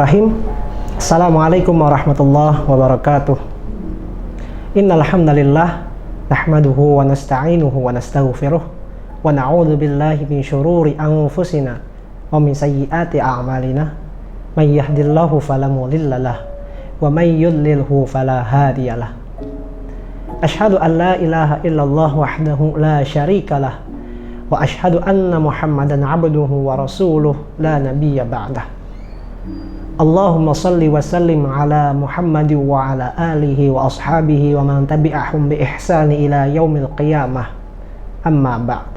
Bismillahirrahmanirrahim. Assalamualaikum warahmatullahi wabarakatuh. Innal hamdalillah nahmaduhu wa nasta'inuhu wa nastaghfiruh wa na'udzu billahi min syururi anfusina wa min sayyiati a'malina. May yahdihillahu fala mudhillalah wa may yudlilhu fala hadiyalah. Asyhadu an la ilaha illallah wahdahu la syarikalah wa asyhadu anna Muhammadan 'abduhu wa rasuluh la nabiyya ba'dah. Allahumma salli wa sallim ala Muhammad wa ala alihi wa ashabihi wa man tabi'ahum bi ihsani ila yaumil qiyamah. Amma ba'd.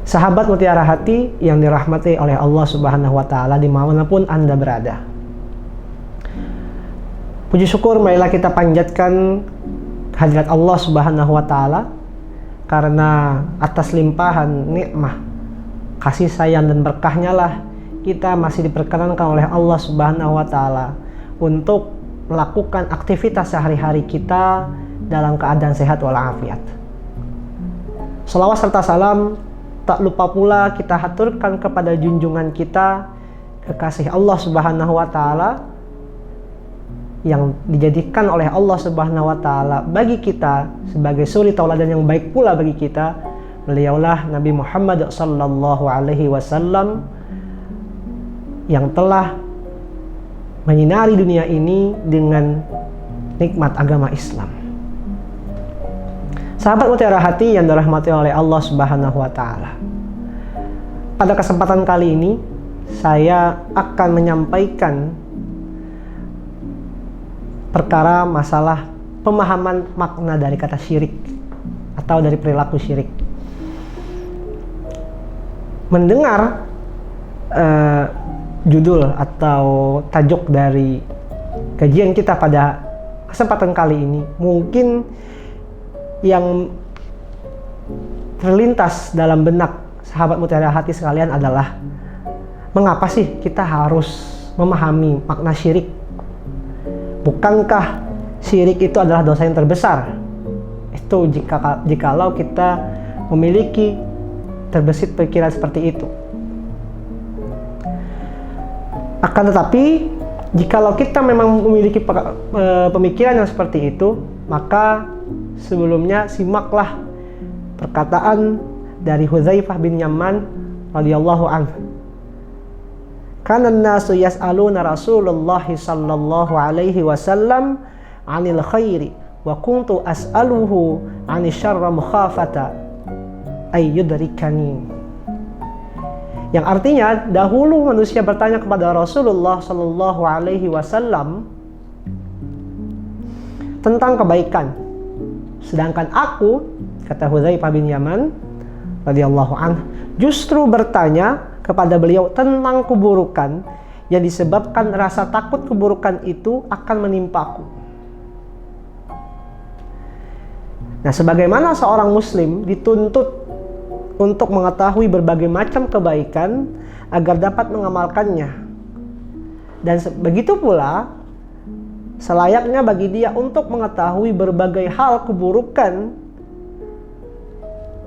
Sahabat Mutiara Hati yang dirahmati oleh Allah Subhanahu wa taala dimanapun Anda berada. Puji syukur marilah kita panjatkan kehadirat Allah Subhanahu wa taala karena atas limpahan nikmah, kasih sayang dan berkahnya lah kita masih diperkenankan oleh Allah Subhanahu wa taala untuk melakukan aktivitas sehari-hari kita dalam keadaan sehat walafiat. Shalawat serta salam tak lupa pula kita haturkan kepada junjungan kita, kekasih Allah Subhanahu wa taala yang dijadikan oleh Allah Subhanahu wa taala bagi kita sebagai suri tauladan yang baik pula bagi kita. Beliaulah Nabi Muhammad sallallahu alaihi wasallam yang telah menyinari dunia ini dengan nikmat agama Islam. Sahabat Mutiara Hati yang dirahmati oleh Allah Subhanahu wa taala. Pada kesempatan kali ini saya akan menyampaikan perkara masalah pemahaman makna dari kata syirik atau dari perilaku syirik. Mendengar judul atau tajuk dari kajian kita pada kesempatan kali ini, mungkin yang terlintas dalam benak sahabat Mutiara Hati sekalian adalah mengapa sih kita harus memahami makna syirik? Bukankah syirik itu adalah dosa yang terbesar? Itu jikalau kita memiliki terbesit pikiran seperti itu. Akan tetapi, jikalau kita memang memiliki pemikiran yang seperti itu, maka sebelumnya simaklah perkataan dari Hudzaifah bin Yaman radhiyallahu anhu. Kana an-nasu yas'aluna Rasulullah sallallahu alaihi wasallam 'anil khairi wa kuntu as'aluhu 'anil syarri mukhafata ay yudrikani. Yang artinya dahulu manusia bertanya kepada Rasulullah Sallallahu Alaihi Wasallam tentang kebaikan, sedangkan aku, kata Hudzaifah bin Yaman radhiyallahu anhu, justru bertanya kepada beliau tentang keburukan yang disebabkan rasa takut keburukan itu akan menimpaku. Nah, sebagaimana seorang Muslim dituntut untuk mengetahui berbagai macam kebaikan agar dapat mengamalkannya. Dan begitu pula selayaknya bagi dia untuk mengetahui berbagai hal keburukan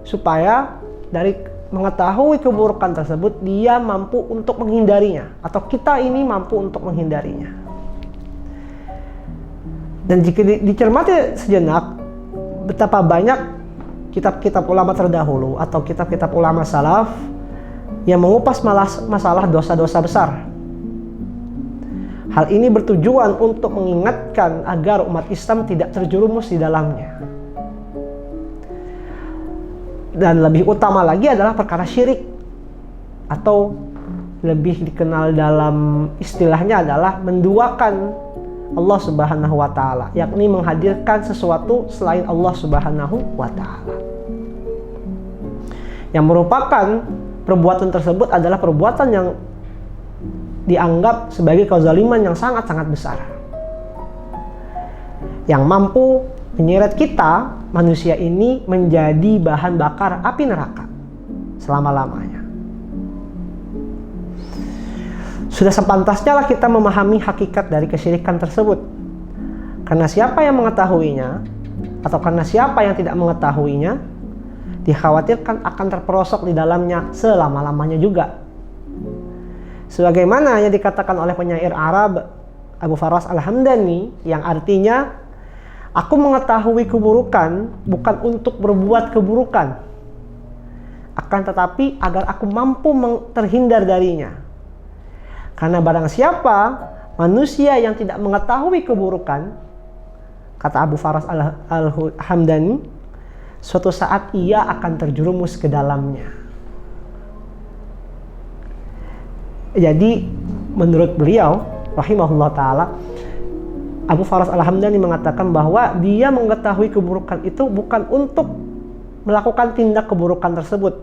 supaya dari mengetahui keburukan tersebut dia mampu untuk menghindarinya atau kita ini mampu untuk menghindarinya. Dan jika dicermati sejenak betapa banyak kitab-kitab ulama terdahulu atau kitab-kitab ulama salaf yang mengupas masalah dosa-dosa besar. Hal ini bertujuan untuk mengingatkan agar umat Islam tidak terjerumus di dalamnya. Dan lebih utama lagi adalah perkara syirik, atau lebih dikenal dalam istilahnya adalah menduakan Allah Subhanahu wa taala, yakni menghadirkan sesuatu selain Allah Subhanahu wa taala. Yang merupakan perbuatan tersebut adalah perbuatan yang dianggap sebagai kezaliman yang sangat-sangat besar, yang mampu menyeret kita manusia ini menjadi bahan bakar api neraka selama-lamanya. Sudah sepantasnya lah kita memahami hakikat dari kesyirikan tersebut. Karena siapa yang mengetahuinya atau karena siapa yang tidak mengetahuinya, dikhawatirkan akan terperosok di dalamnya selama-lamanya juga. Sebagaimana yang dikatakan oleh penyair Arab Abu Faras Al-Hamdani, yang artinya, aku mengetahui keburukan bukan untuk berbuat keburukan, akan tetapi agar aku mampu terhindar darinya. Karena barang siapa manusia yang tidak mengetahui keburukan, kata Abu Faras Al-Hamdani, suatu saat ia akan terjerumus ke dalamnya. Jadi menurut beliau rahimahullah ta'ala, Abu Faras Al-Hamdani mengatakan bahwa dia mengetahui keburukan itu bukan untuk melakukan tindak keburukan tersebut,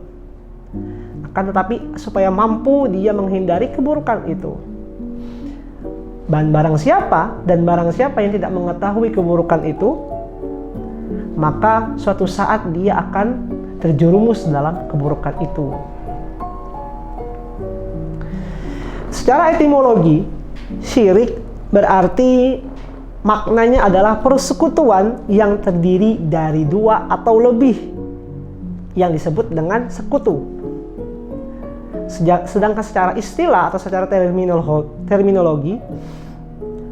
akan tetapi supaya mampu dia menghindari keburukan itu. Dan barang siapa yang tidak mengetahui keburukan itu, maka suatu saat dia akan terjerumus dalam keburukan itu. Secara etimologi, syirik berarti maknanya adalah persekutuan yang terdiri dari dua atau lebih, yang disebut dengan sekutu. Sedangkan secara istilah atau secara terminologi,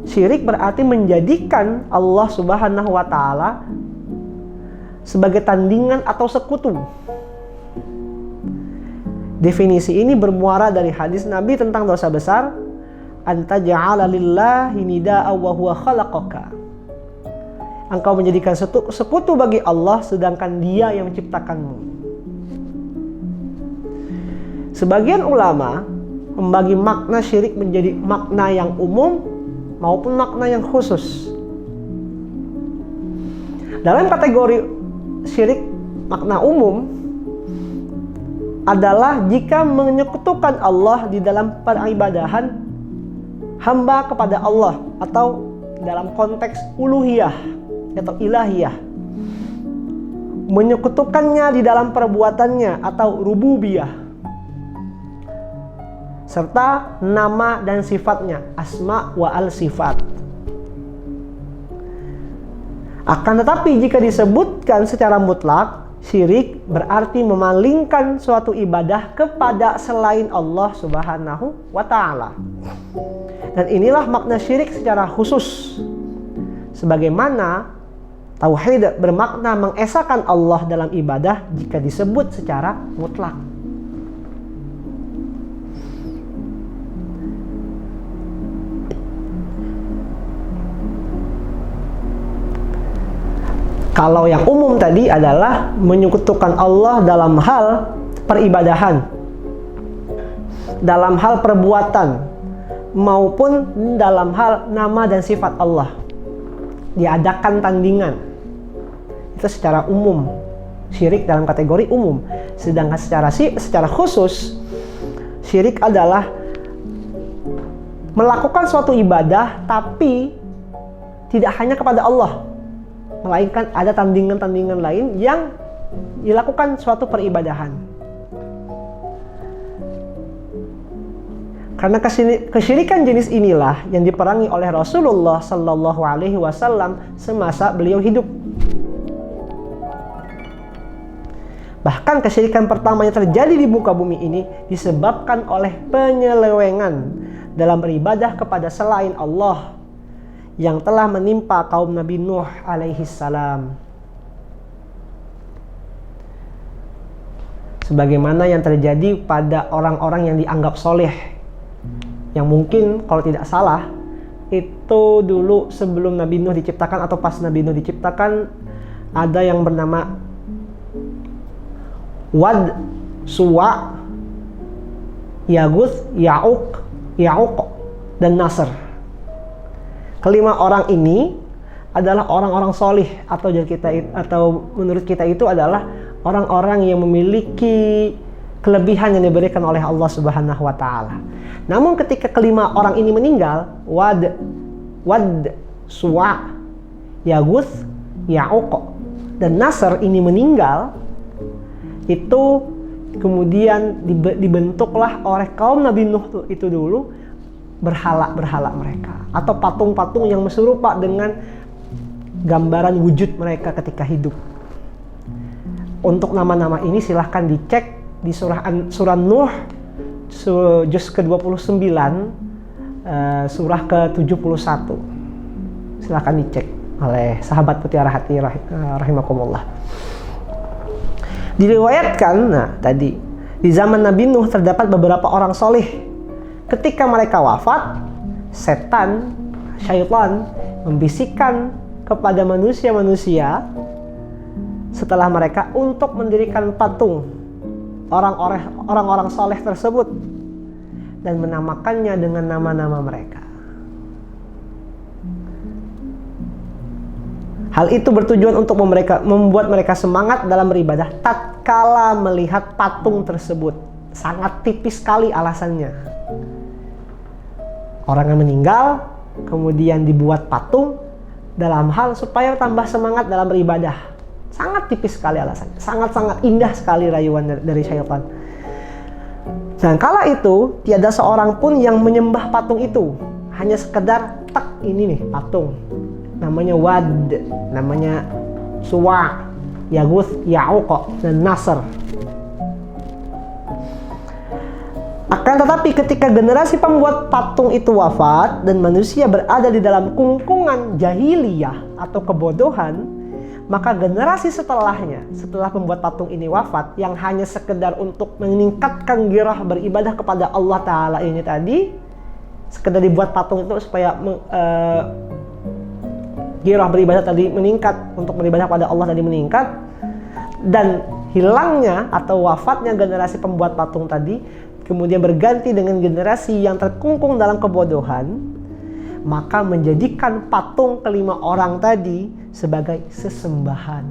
syirik berarti menjadikan Allah Subhanahu wa Ta'ala sebagai tandingan atau sekutu. Definisi ini bermuara dari hadis Nabi tentang dosa besar, anta ja'ala lillahi nida'a wa huwa khalaqaka. Engkau menjadikan sekutu bagi Allah sedangkan Dia yang menciptakanmu. Sebagian ulama membagi makna syirik menjadi makna yang umum maupun makna yang khusus. Dalam kategori syirik makna umum adalah jika menyekutukan Allah di dalam peribadahan hamba kepada Allah, atau dalam konteks uluhiyah atau ilahiyah, menyekutukannya di dalam perbuatannya atau rububiyah, serta nama dan sifatnya, asma wa al sifat. Akan tetapi jika disebutkan secara mutlak, syirik berarti memalingkan suatu ibadah kepada selain Allah Subhanahu wa Ta'ala. Dan inilah makna syirik secara khusus. Sebagaimana tauhid bermakna mengesahkan Allah dalam ibadah jika disebut secara mutlak. Kalau yang umum tadi adalah menyekutukan Allah dalam hal peribadahan, dalam hal perbuatan, maupun dalam hal nama dan sifat Allah. Diadakan tandingan. Itu secara umum. Syirik dalam kategori umum. Sedangkan secara khusus, syirik adalah melakukan suatu ibadah tapi tidak hanya kepada Allah, melainkan ada tandingan-tandingan lain yang dilakukan suatu peribadahan. Karena kesyirikan jenis inilah yang diperangi oleh Rasulullah Sallallahu Alaihi Wasallam semasa beliau hidup. Bahkan kesyirikan pertama yang terjadi di muka bumi ini disebabkan oleh penyelewengan dalam beribadah kepada selain Allah yang telah menimpa kaum Nabi Nuh alaihi salam. Sebagaimana yang terjadi pada orang-orang yang dianggap soleh, yang mungkin kalau tidak salah itu dulu sebelum Nabi Nuh diciptakan atau pas Nabi Nuh diciptakan, ada yang bernama Wad, Suwa, Yaguth, Ya'uq, dan Nasr. Kelima orang ini adalah orang-orang solih, atau menurut kita itu adalah orang-orang yang memiliki kelebihan yang diberikan oleh Allah Subhanahu wa Ta'ala. Namun ketika kelima orang ini meninggal, Wad, Suwa, Yaguth, Ya'uq, dan Nasr ini meninggal, itu kemudian dibentuklah oleh kaum Nabi Nuh itu dulu berhala-berhala mereka, atau patung-patung yang serupa dengan gambaran wujud mereka ketika hidup. Untuk nama-nama ini silahkan dicek di surah Nuh juz ke-29, surah ke-71. Silahkan dicek oleh sahabat Mutiara Hati rahimakumullah. Diriwayatkan, tadi di zaman Nabi Nuh terdapat beberapa orang soleh. Ketika mereka wafat, syaitan membisikkan kepada manusia-manusia setelah mereka untuk mendirikan patung orang-orang soleh tersebut dan menamakannya dengan nama-nama mereka. Hal itu bertujuan untuk membuat mereka semangat dalam beribadah tatkala melihat patung tersebut. Sangat tipis sekali alasannya. Orang yang meninggal kemudian dibuat patung dalam hal supaya tambah semangat dalam beribadah. Sangat tipis sekali alasannya. Sangat-sangat indah sekali rayuan dari syaitan. Dan kala itu tiada seorang pun yang menyembah patung itu. Hanya sekedar ini nih patung. Namanya Wad, namanya Suwa, Yaguth, Ya'uq, dan Nasr. Akan tetapi ketika generasi pembuat patung itu wafat dan manusia berada di dalam kungkungan jahiliyah atau kebodohan, maka generasi setelahnya, setelah pembuat patung ini wafat, yang hanya sekedar untuk meningkatkan gairah beribadah kepada Allah Ta'ala ini tadi, sekedar dibuat patung itu supaya gairah beribadah tadi meningkat, untuk beribadah pada Allah tadi meningkat, dan hilangnya atau wafatnya generasi pembuat patung tadi kemudian berganti dengan generasi yang terkungkung dalam kebodohan, maka menjadikan patung kelima orang tadi sebagai sesembahan.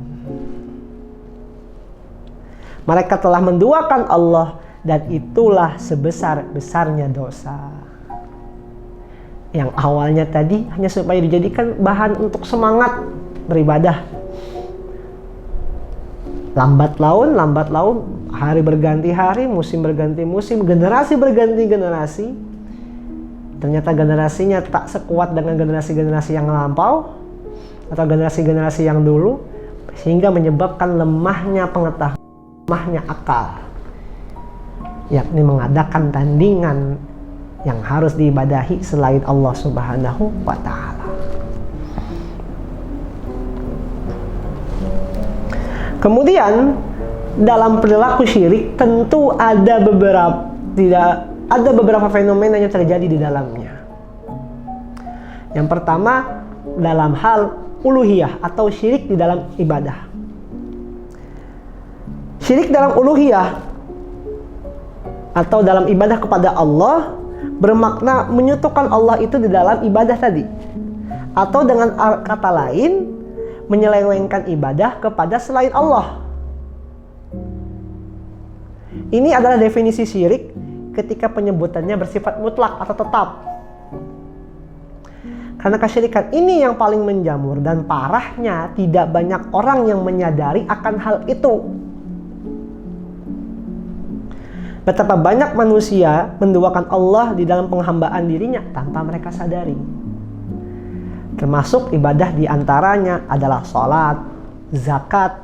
Mereka telah menduakan Allah dan itulah sebesar-besarnya dosa. Yang awalnya tadi hanya supaya dijadikan bahan untuk semangat beribadah. Lambat laun, hari berganti hari, musim berganti musim, generasi berganti generasi. Ternyata generasinya tak sekuat dengan generasi-generasi yang lampau atau generasi-generasi yang dulu, sehingga menyebabkan lemahnya pengetahuan, lemahnya akal, yakni mengadakan tandingan yang harus diibadahi selain Allah Subhanahu wa Ta'ala. Kemudian dalam perilaku syirik tentu ada beberapa fenomena yang terjadi di dalamnya. Yang pertama, dalam hal uluhiyah atau syirik di dalam ibadah. Syirik dalam uluhiyah atau dalam ibadah kepada Allah bermakna menyekutukan Allah itu di dalam ibadah tadi, atau dengan kata lain menyelewengkan ibadah kepada selain Allah. Ini adalah definisi syirik ketika penyebutannya bersifat mutlak atau tetap. Karena kesyirikan ini yang paling menjamur dan parahnya tidak banyak orang yang menyadari akan hal itu. Betapa banyak manusia menduakan Allah di dalam penghambaan dirinya tanpa mereka sadari. Termasuk ibadah diantaranya adalah sholat, zakat,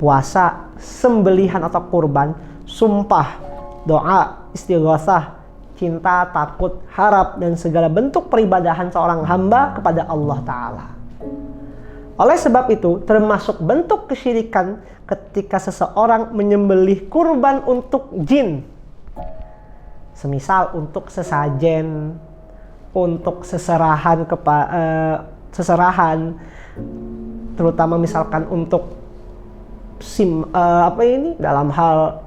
puasa, sembelihan atau kurban, sumpah, doa, istighosah, cinta, takut, harap, dan segala bentuk peribadahan seorang hamba kepada Allah Ta'ala. Oleh sebab itu, termasuk bentuk kesyirikan ketika seseorang menyembelih kurban untuk jin. Semisal untuk sesajen, untuk seserahan, terutama misalkan untuk dalam hal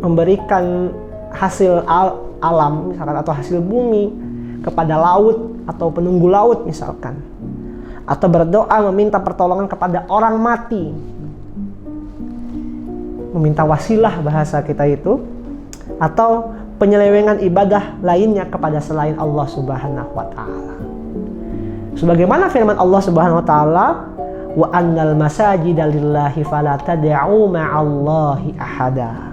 memberikan hasil alam misalkan, atau hasil bumi kepada laut atau penunggu laut misalkan, atau berdoa meminta pertolongan kepada orang mati, meminta wasilah bahasa kita itu, atau penyelewengan ibadah lainnya kepada selain Allah Subhanahu wa Ta'ala. Sebagaimana firman Allah Subhanahu wa Ta'ala, wa annal masajida lillahi fala tad'u ma'allahi ahada.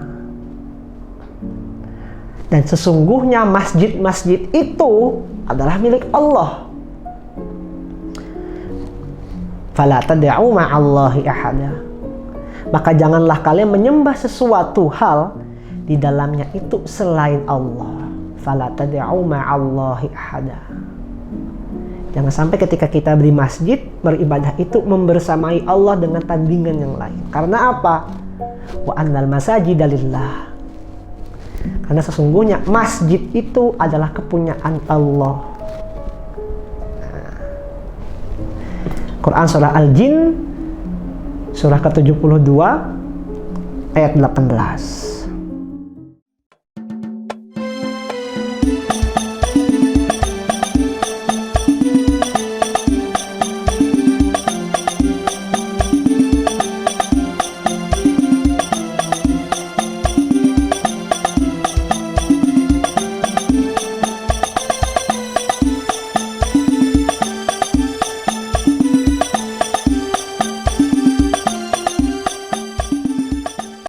Dan sesungguhnya masjid-masjid itu adalah milik Allah. Fala tad'u ma'allahi ahada. Maka janganlah kalian menyembah sesuatu hal di dalamnya itu selain Allah. Fala tad'u ma'allahi ahada. Jangan sampai ketika kita di masjid beribadah itu membersamai Allah dengan tandingan yang lain. Karena apa? Wa annal masajida lillah. Karena sesungguhnya masjid itu adalah kepunyaan Allah. Quran surah Al-Jin surah ke-72 ayat 18.